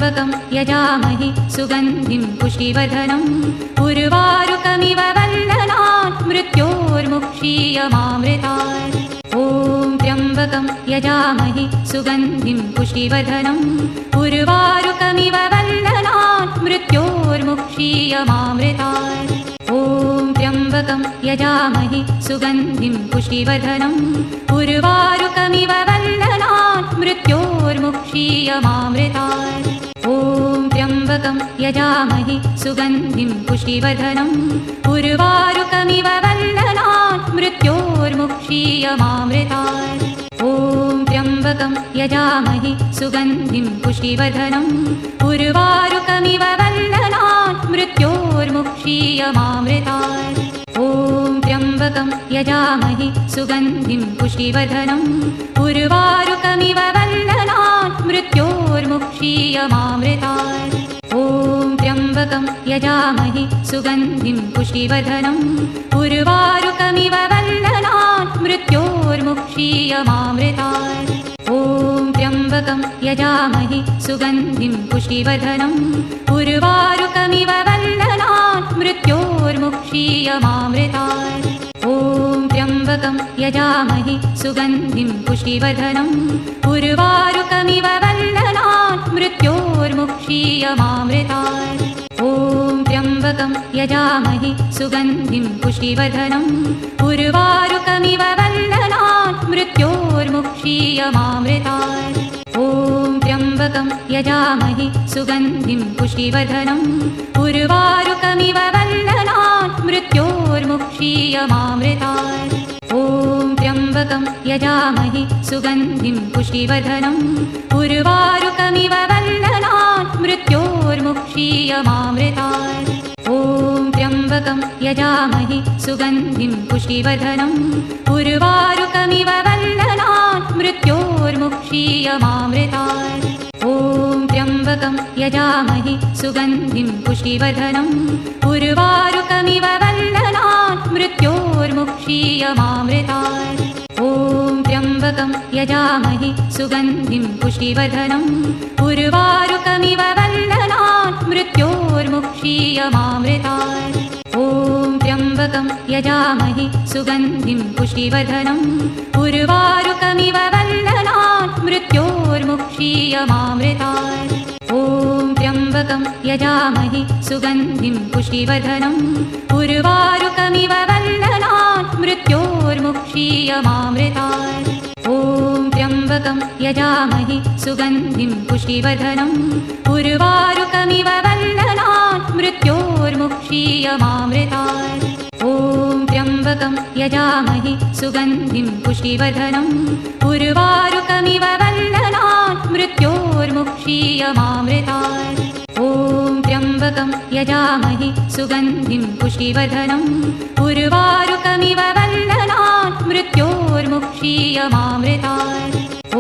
त्र्यम्बकं यजामहि सुगन्धिं पुष्टिवर्धनम् उर्वारुकमिव बन्धनात् मृत्योर्मुक्षीयमामृतात् ॐ त्र्यम्बकं यजामहि सुगन्धिं पुष्टिवर्धनम् उर्वारुकमिव बन्धनात् मृत्योर्मुक्षीयमामृतात् ॐ त्र्यम्बकं यजामहि सुगन्धिं पुष्टिवर्धनम् उर्वारुकमिव बन्धनात् मृत्योर्मुक्षीयमामृतात् ॐ त्र्यम्बकं यजामहि सुगन्धिं पुष्टिवर्धनम् उर्वारुकमिव बन्धनात् मृत्योर्मुक्षीयमामृतात् ॐ त्र्यम्बकं यजामहि सुगन्धिं पुष्टिवर्धनम् उर्वारुकमिव बन्धनात् मृत्योर्मुक्षीयमामृतात् ॐ त्र्यम्बकं यजामहि सुगन्धिं पुष्टिवर्धनम् उर्वारुकमिव बन्धनात् मृत्योर्मुक्षीयमामृतात् ॐ त्र्यम्बकं यजामहि सुगन्धिं पुष्टिवर्धनम् उर्वारुकमिव बन्धनात् मृत्योर्मुक्षीयमामृतात् ॐ त्र्यम्बकं यजामहि सुगन्धिं पुष्टिवर्धनम् उर्वारुकमिव बन्धनात् मृत्योर्मुक्षीयमामृतात् ॐ त्र्यम्बकं यजामहि सुगन्धिं पुष्टिवर्धनम् उर्वारुकमिव बन्धनात् मृत्योर्मुक्षीयमामृतात् ॐ त्र्यम्बकं यजामहि सुगन्धिं पुष्टिवर्धनम् उर्वारुकमिव बन्धनात् मृत्योर्मुक्षीयमामृतात् ॐ त्र्यम्बकं यजामहि सुगन्धिं पुष्टिवर्धनम् उर्वारुकमिव बन्धनात् मृत्योर्मुक्षीयमामृतात् ॐ त्र्यम्बकं यजामहि सुगन्धिं पुष्टिवर्धनम् उर्वारुकमिव बन्धनात् मृत्योर्मुक्षीयमामृतात् ॐ त्र्यम्बकं यजामहि सुगन्धिं पुष्टिवर्धनम् उर्वारुकमिव बन्धनात् मृत्योर्मुक्षीयमामृतात् ॐ त्र्यम्बकं यजामहि सुगन्धिं पुष्टिवर्धनम् उर्वारुकमिव बन्धनात् मृत्योर्मुक्षीयमामृतात् ॐ त्र्यम्बकं यजामहि सुगन्धिं पुष्टिवर्धनम् उर्वारुकमिव बन्धनात् मृत्योर्मुक्षीयमामृतात् ॐ त्र्यम्बकं यजामहि सुगन्धिं पुष्टिवर्धनम् उर्वारुकमिव बन्धनात् मृत्योर्मुक्षीयमामृतात् ॐ त्र्यम्बकं यजामहि सुगन्धिं पुष्टिवर्धनम् उर्वारुकमिव बन्धनात् मृत्योर्मुक्षीयमामृतात् ॐ त्र्यम्बकं यजामहि सुगन्धिं पुष्टिवर्धनम् उर्वारुकमिव बन्धनात् मृत्योर्मुक्षीयमामृतात् ॐ त्र्यम्बकं यजामहि सुगन्धिं पुष्टिवर्धनम् उर्वारुकमिव बन्धनात् मृत्योर्मुक्षीयमामृतात् ॐ त्र्यम्बकं यजामहि सुगन्धिं पुष्टिवर्धनम् उर्वारुकमिव बन्धनात् मृत्योर्मुक्षीयमामृतात् ॐ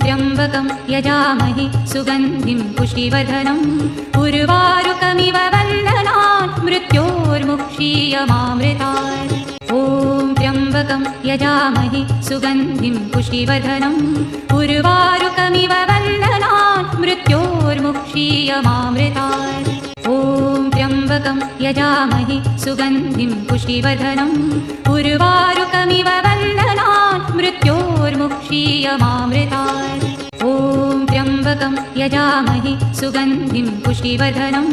त्र्यम्बकं यजामहि सुगन्धिं पुष्टिवर्धनम् उर्वारुकमिव बन्धनात् मृत्योर्मुक्षीयमामृतात् ॐ त्र्यम्बकं यजामहि सुगन्धिं पुष्टिवर्धनम् उर्वारुकमिव बन्धनात् मृत्योर्मुक्षीयमामृतात् ॐ त्र्यम्बकं यजामहि सुगन्धिं पुष्टिवर्धनम् उर्वारुकमिव बन्धनात् मृत्योर्मुक्षीयमामृतात् ॐ त्र्यम्बकं यजामहि सुगन्धिं पुष्टिवर्धनम्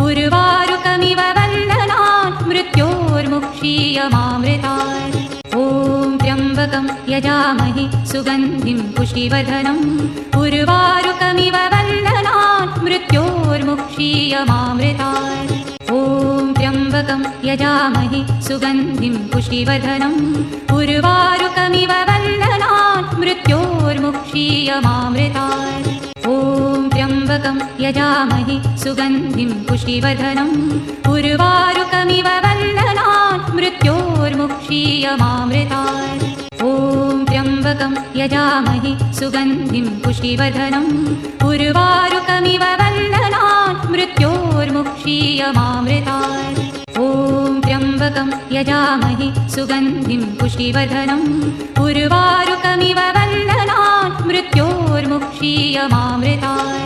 उर्वारुकमिव बन्धनात् मृत्योर्मुक्षीयमामृतात् ॐ त्र्यम्बकं यजामहि सुगन्धिं पुष्टिवर्धनम् उर्वारुकमिव बन्धनात् मृत्योर्मुक्षीयमामृतात् ॐ त्र्यम्बकं यजामहि सुगन्धिं पुष्टिवर्धनम् उर्वारुकमिव बन्धनात् मृत्योर्मुक्षीयमामृतात् ॐ त्र्यम्बकं यजामहि सुगन्धिं पुष्टिवर्धनम् उर्वारुकमिव बन्धनात् मृत्योर्मुक्षीयमामृतात् ॐ त्र्यम्बकं यजामहि सुगन्धिं पुष्टिवर्धनम् उर्वारुकमिव बन्धनात् मृत्योर्मुक्षीयमामृतात् ॐ त्र्यम्बकं यजामहि सुगन्धिं पुष्टिवर्धनम् उर्वारुकमिव बन्धनात् मृत्योर्मुक्षीयमामृतात्।